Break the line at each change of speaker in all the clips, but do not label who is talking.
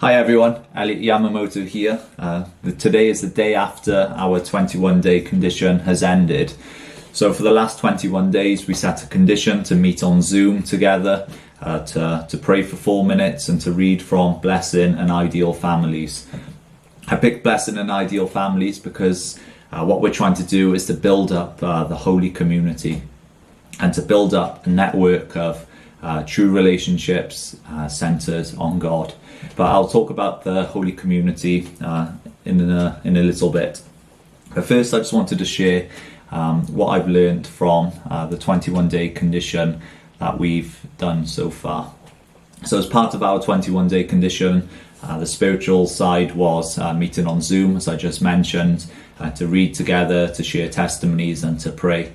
Hi everyone, Elliot Yamamoto here. Today is the day after our 21-day condition has ended. So for the last 21 days we set a condition to meet on Zoom together, to pray for 4 minutes and to read from Blessing and Ideal Families. I picked Blessing and Ideal Families because what we're trying to do is to build up the holy community and to build up a network of true relationships centered on God. But I'll talk about the holy community in a little bit. But first I just wanted to share what I've learned from the 21-day condition that we've done so far. So as part of our 21-day condition, the spiritual side was meeting on Zoom, as I just mentioned, to read together, to share testimonies and to pray.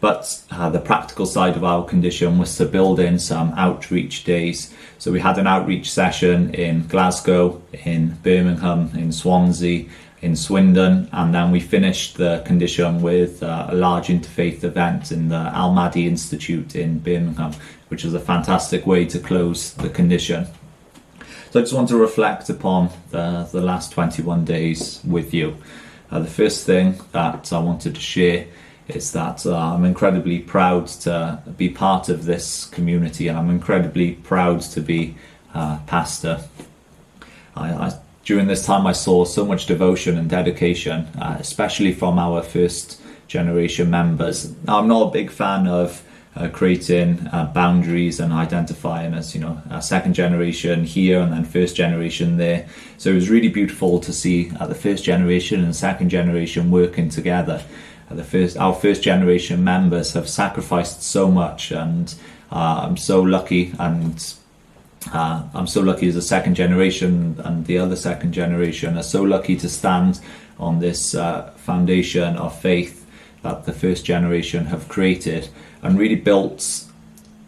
But the practical side of our condition was to build in some outreach days. So we had an outreach session in Glasgow, in Birmingham, in Swansea, in Swindon, and then we finished the condition with a large interfaith event in the Al-Mahdi Institute in Birmingham, which was a fantastic way to close the condition. So I just want to reflect upon the last 21 days with you. The first thing that I wanted to share is that I'm incredibly proud to be part of this community, and I'm incredibly proud to be pastor. During this time I saw so much devotion and dedication, especially from our first generation members. Now, I'm not a big fan of creating boundaries and identifying as, a second generation here and then first generation there. So it was really beautiful to see the first generation and second generation working together. Our first generation members have sacrificed so much, and I'm so lucky, and I'm so lucky as a second generation, and the other second generation are so lucky to stand on this foundation of faith that the first generation have created and really built.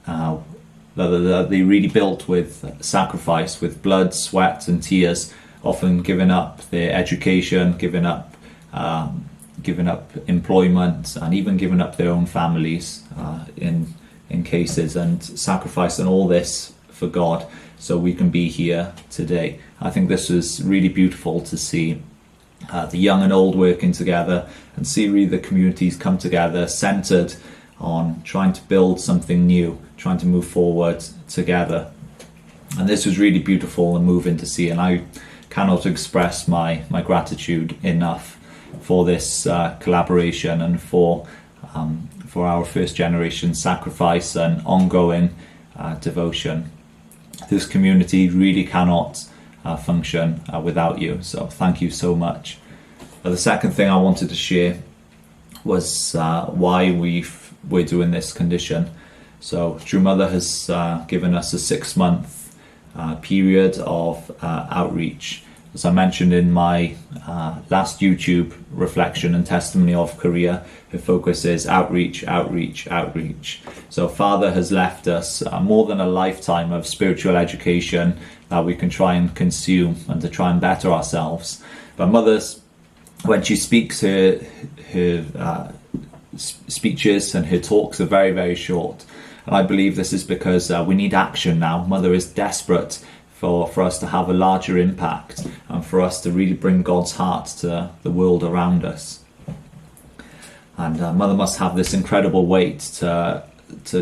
That they really built with sacrifice, with blood, sweat, and tears, often giving up their education, giving up employment, and even giving up their own families in cases, and sacrificing all this for God so we can be here today. I think this was really beautiful to see the young and old working together, and see really the communities come together centered on trying to build something new, trying to move forward together. And this was really beautiful and moving to see, and I cannot express my gratitude enough for this collaboration and for our first generation sacrifice and ongoing devotion. This community really cannot function without you, so thank you so much. The second thing I wanted to share was why we're doing this condition. So True Mother has given us a 6-month period of outreach. As I mentioned in my last YouTube reflection and testimony of Korea, her focus is outreach, outreach, outreach. So Father has left us more than a lifetime of spiritual education that we can try and consume and to try and better ourselves. But Mother's, when she speaks, her speeches and her talks are very, very short. And I believe this is because we need action now. Mother is desperate for us to have a larger impact and for us to really bring God's heart to the world around us. And Mother must have this incredible weight to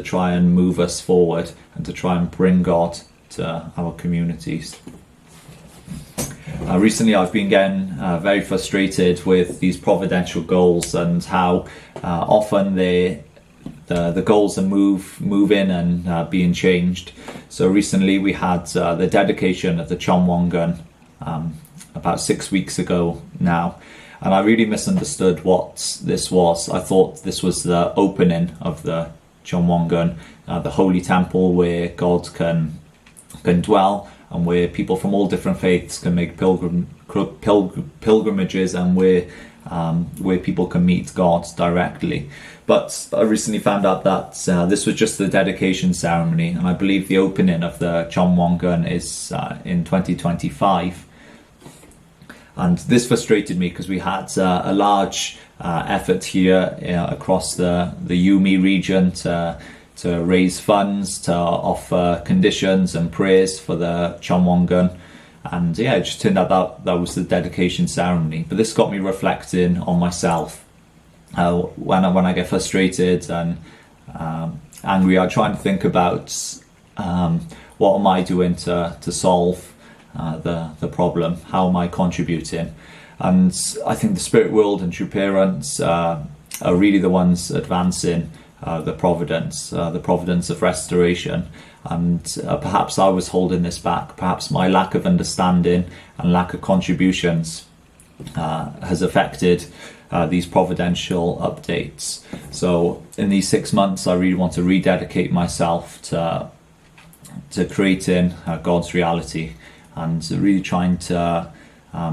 try and move us forward and to try and bring God to our communities. Recently I've been getting very frustrated with these Providential Goals and how often the goals are moving and being changed. So recently we had the dedication of the Chonwongun about 6 weeks ago now, and I really misunderstood what this was. I thought this was the opening of the Chonwongun, the holy temple where God can dwell, and where people from all different faiths can make pilgrimages, and where people can meet God directly. But I recently found out that this was just the dedication ceremony, and I believe the opening of the Chonwongun is in 2025. And this frustrated me because we had a large effort here across the Yumi region to raise funds, to offer conditions and prayers for the Chonwongun. And yeah, it just turned out that was the dedication ceremony. But this got me reflecting on myself. When I get frustrated and angry, I try and think about what am I doing to solve the problem? How am I contributing? And I think the spirit world and true parents are really the ones advancing the providence of restoration. And perhaps I was holding this back. Perhaps my lack of understanding and lack of contributions has affected these providential updates. So in these 6 months, I really want to rededicate myself to creating God's reality and really trying to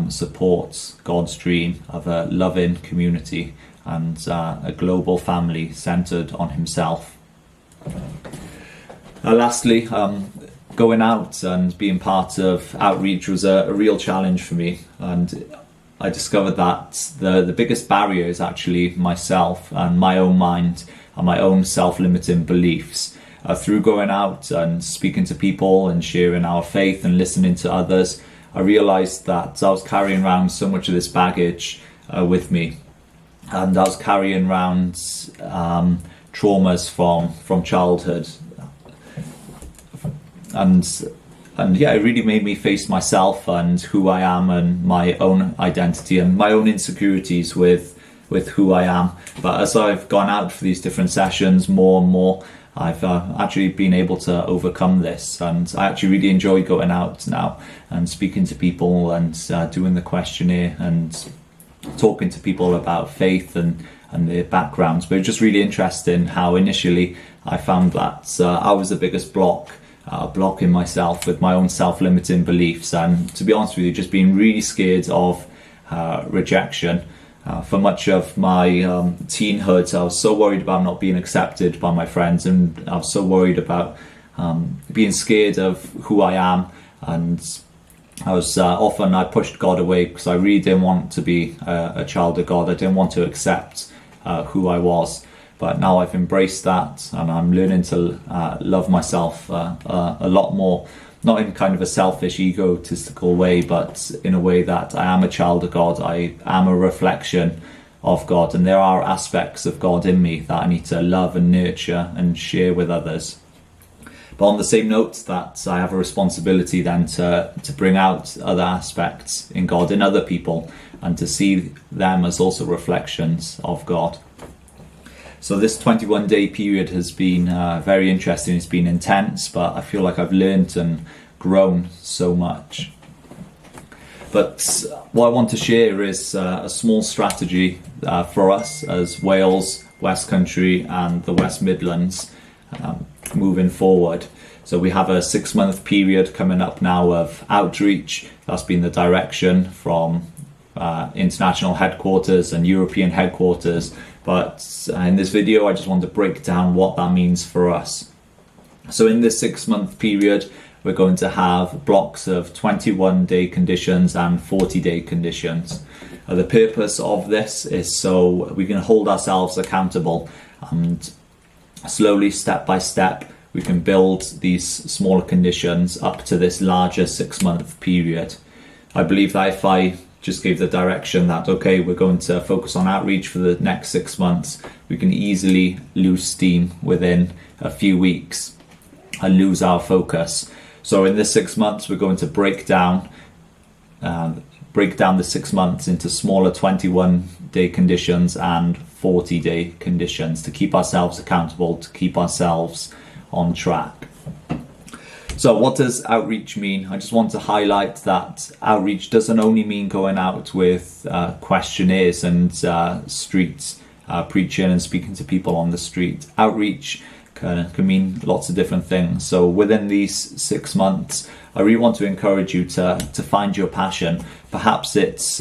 support God's dream of a loving community and a global family centered on himself. Lastly, going out and being part of outreach was a real challenge for me, and I discovered that the biggest barrier is actually myself and my own mind and my own self-limiting beliefs. Through going out and speaking to people and sharing our faith and listening to others, I realised that I was carrying around so much of this baggage with me, and I was carrying around traumas from childhood. And yeah, it really made me face myself and who I am and my own identity and my own insecurities with who I am. But as I've gone out for these different sessions more and more, I've actually been able to overcome this, and I actually really enjoy going out now and speaking to people and doing the questionnaire and talking to people about faith and their backgrounds. But it's just really interesting how initially I found that I was the biggest blocking myself with my own self-limiting beliefs, and to be honest with you, just being really scared of rejection. For much of my teenhood, I was so worried about not being accepted by my friends, and I was so worried about being scared of who I am, and I was often I pushed God away because I really didn't want to be a child of God. I didn't want to accept who I was. But now I've embraced that, and I'm learning to love myself a lot more, not in kind of a selfish, egotistical way, but in a way that I am a child of God. I am a reflection of God, and there are aspects of God in me that I need to love and nurture and share with others. But on the same note, that I have a responsibility then to bring out other aspects in God in other people, and to see them as also reflections of God. So this 21-day period has been very interesting. It's been intense, but I feel like I've learned and grown so much. But what I want to share is a small strategy for us as Wales, West Country and the West Midlands moving forward. So we have a 6-month period coming up now of outreach. That's been the direction from international headquarters and European headquarters. But in this video, I just want to break down what that means for us. So in this 6-month period, we're going to have blocks of 21-day conditions and 40-day conditions. The purpose of this is so we can hold ourselves accountable, and slowly, step by step, we can build these smaller conditions up to this larger 6-month period. I believe that if I just gave the direction that, okay, we're going to focus on outreach for the next 6 months, we can easily lose steam within a few weeks and lose our focus. So in this 6 months, we're going to break down the 6 months into smaller 21-day conditions and 40-day conditions to keep ourselves accountable, to keep ourselves on track. So what does outreach mean? I just want to highlight that outreach doesn't only mean going out with questionnaires and streets preaching and speaking to people on the street. Outreach can mean lots of different things. So within these 6 months, I really want to encourage you to find your passion. Perhaps it's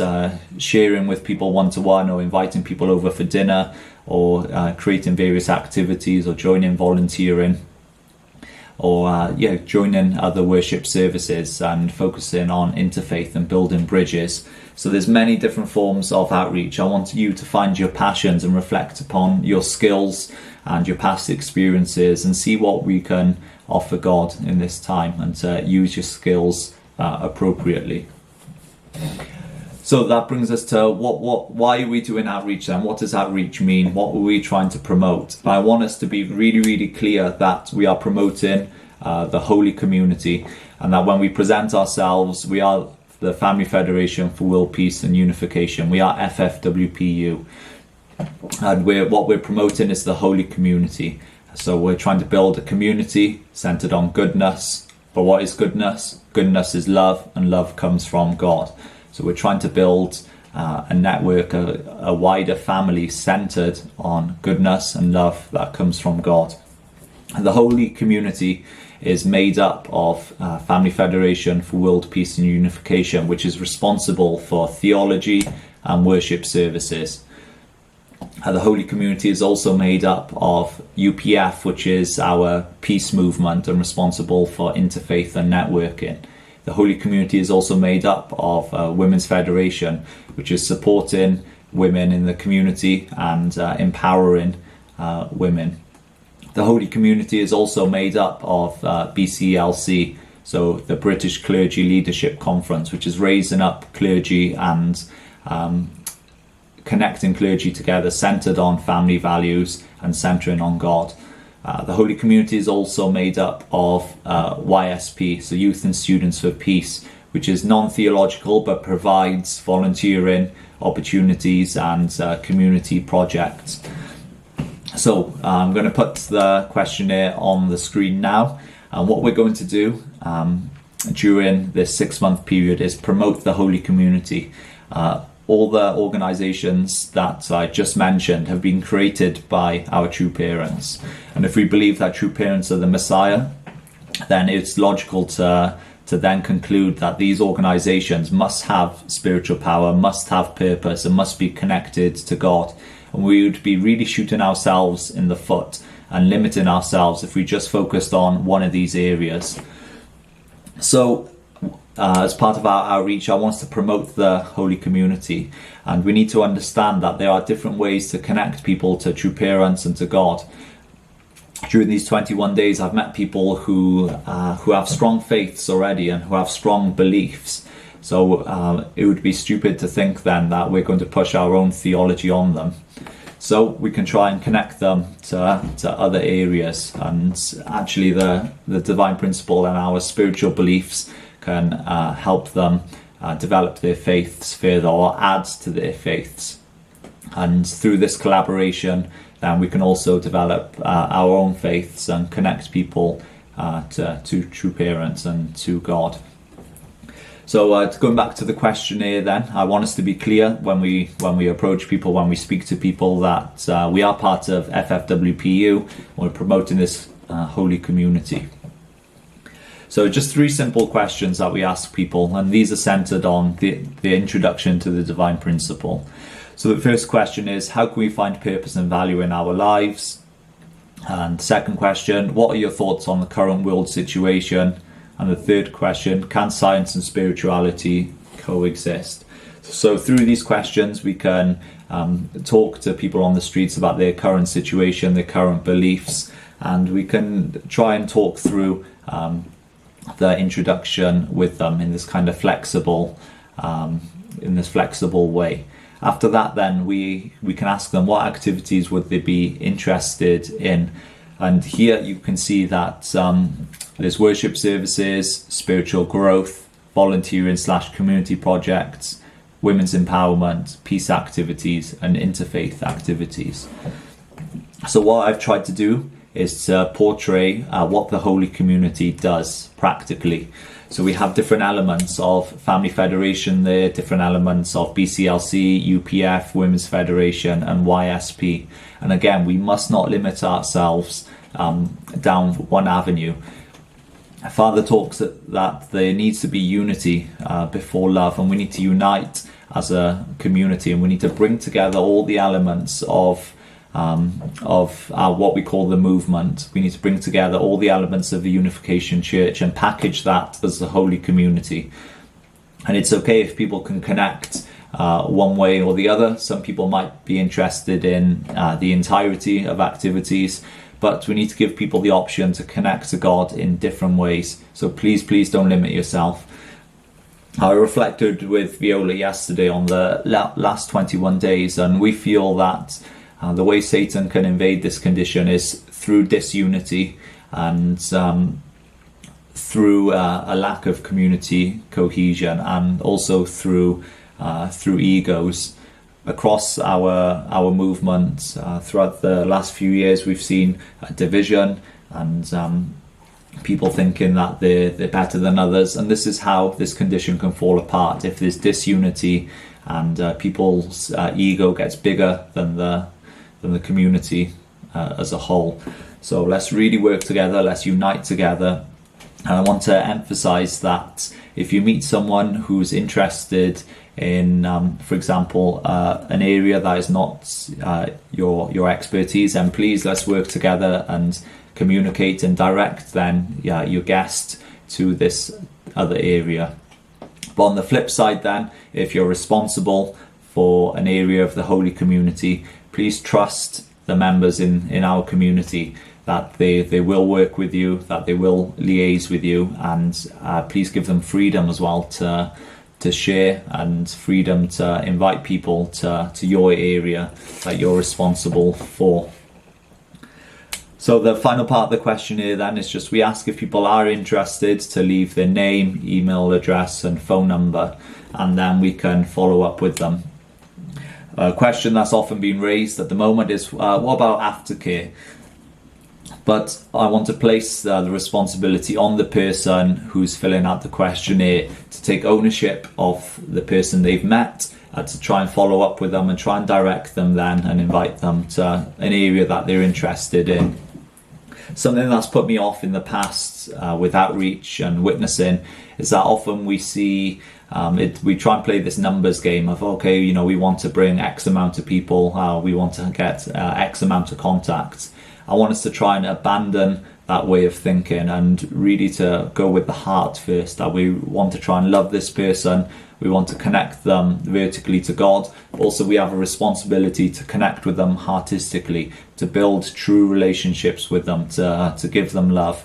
sharing with people one-to-one, or inviting people over for dinner, or creating various activities, or joining volunteering, or joining other worship services and focusing on interfaith and building bridges. So there's many different forms of outreach. I want you to find your passions and reflect upon your skills and your past experiences and see what we can offer God in this time, and to use your skills appropriately. So that brings us to why are we doing outreach then? What does outreach mean? What are we trying to promote? I want us to be really, really clear that we are promoting the holy community, and that when we present ourselves, we are the Family Federation for World Peace and Unification. We are FFWPU. And what we're promoting is the holy community. So we're trying to build a community centered on goodness. But what is goodness? Goodness is love, and love comes from God. So we're trying to build a network, a wider family centered on goodness and love that comes from God. And the holy community is made up of Family Federation for World Peace and Unification, which is responsible for theology and worship services. The holy community is also made up of UPF, which is our peace movement and responsible for interfaith and networking. The holy community is also made up of Women's Federation, which is supporting women in the community and empowering women. The holy community is also made up of BCLC, so the British Clergy Leadership Conference, which is raising up clergy and connecting clergy together, centered on family values and centering on God. The holy community is also made up of YSP, so Youth and Students for Peace, which is non-theological but provides volunteering opportunities and community projects. So I'm going to put the questionnaire on the screen now, and what we're going to do during this 6-month period is promote the holy community. All the organisations that I just mentioned have been created by our true parents. And if we believe that true parents are the Messiah, then it's logical to then conclude that these organisations must have spiritual power, must have purpose, and must be connected to God. And we would be really shooting ourselves in the foot and limiting ourselves if we just focused on one of these areas. So, as part of our outreach, I want us to promote the holy community, and we need to understand that there are different ways to connect people to true parents and to God. During these 21 days, I've met people who have strong faiths already and who have strong beliefs. So it would be stupid to think then that we're going to push our own theology on them. So we can try and connect them to other areas, and actually the divine principle and our spiritual beliefs can help them develop their faiths further or add to their faiths. And through this collaboration, then we can also develop our own faiths and connect people to true parents and to God. So going back to the questionnaire then, I want us to be clear when we approach people, when we speak to people, that we are part of FFWPU. We're promoting this holy community. So just 3 simple questions that we ask people, and these are centered on the introduction to the divine principle. So the first question is, how can we find purpose and value in our lives? And second question, what are your thoughts on the current world situation? And the third question, can science and spirituality coexist? So through these questions, we can talk to people on the streets about their current situation, their current beliefs, and we can try and talk through the introduction with them in this kind of flexible way. After that, then we can ask them what activities would they be interested in, and here you can see that there's worship services, spiritual growth, volunteering / community projects, women's empowerment, peace activities, and interfaith activities. So what I've tried to do is to portray what the holy community does practically. So we have different elements of Family Federation there, different elements of BCLC, UPF, Women's Federation, and YSP. And again, we must not limit ourselves down one avenue. Father talks that there needs to be unity before love, and we need to unite as a community, and we need to bring together all the elements of what we call the movement. We need to bring together all the elements of the Unification Church and package that as the holy community. And it's okay if people can connect one way or the other. Some people might be interested in the entirety of activities, but we need to give people the option to connect to God in different ways. So please don't limit yourself. I reflected with Viola yesterday on the last 21 days, and we feel that the way Satan can invade this condition is through disunity and through a lack of community cohesion, and also through egos. Across our movement throughout the last few years, we've seen division and people thinking that they're better than others, and this is how this condition can fall apart if there's disunity and people's ego gets bigger than the community as a whole. So let's really work together, let's unite together. And I want to emphasize that if you meet someone who's interested in, for example, an area that is not your expertise, then please let's work together and communicate and direct then your guest to this other area. But on the flip side then, if you're responsible for an area of the holy community, please trust the members in our community that they will work with you, that they will liaise with you, and please give them freedom as well to share, and freedom to invite people to your area that you're responsible for. So the final part of the questionnaire then is just, we ask if people are interested to leave their name, email address and phone number, and then we can follow up with them. A question that's often been raised at the moment is, what about aftercare? But I want to place the responsibility on the person who's filling out the questionnaire to take ownership of the person they've met, to try and follow up with them and try and direct them then and invite them to an area that they're interested in. Something that's put me off in the past with outreach and witnessing is that often we see we try and play this numbers game of, okay, we want to bring X amount of people, we want to get X amount of contacts. I want us to try and abandon that way of thinking and really to go with the heart first, that we want to try and love this person, we want to connect them vertically to God. Also, we have a responsibility to connect with them heartistically, to build true relationships with them, to give them love.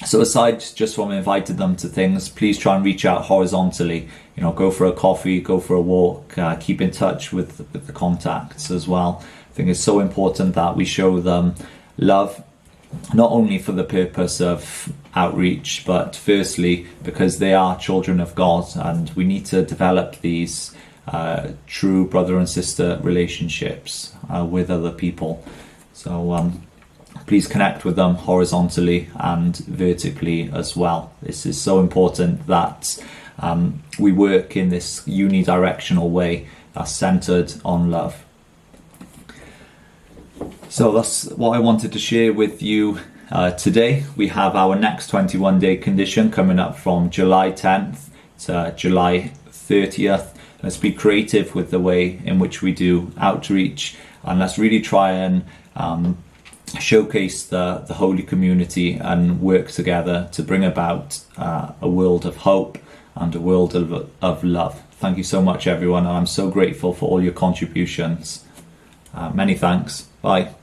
So aside just from inviting them to things, please try and reach out horizontally. Go for a coffee, go for a walk, keep in touch with the contacts as well. I think it's so important that we show them love, not only for the purpose of outreach, but firstly because they are children of God, and we need to develop these true brother and sister relationships with other people. So please connect with them horizontally and vertically as well. This is so important that we work in this unidirectional way that's centered on love. So that's what I wanted to share with you today. We have our next 21-day condition coming up from July 10th to July 30th. Let's be creative with the way in which we do outreach, and let's really try and showcase the holy community and work together to bring about a world of hope and a world of love. Thank you so much, everyone, and I'm so grateful for all your contributions. Many thanks. Bye.